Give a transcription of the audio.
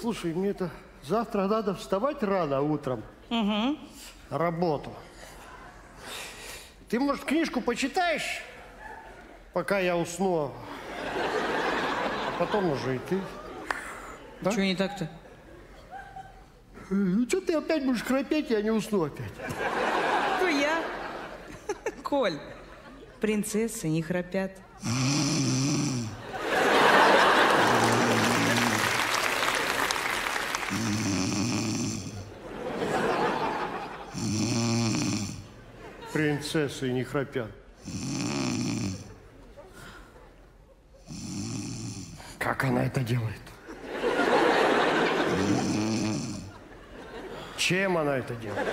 Слушай, мне это завтра надо вставать рано утром. На работу. Ты, может, книжку почитаешь, пока я усну? А потом уже и ты. Да? Чего не так-то? Что ты опять будешь храпеть, я не усну опять. Кто я? Коль, принцессы не храпят. Принцессы не храпят. Как она это делает? Чем она это делает?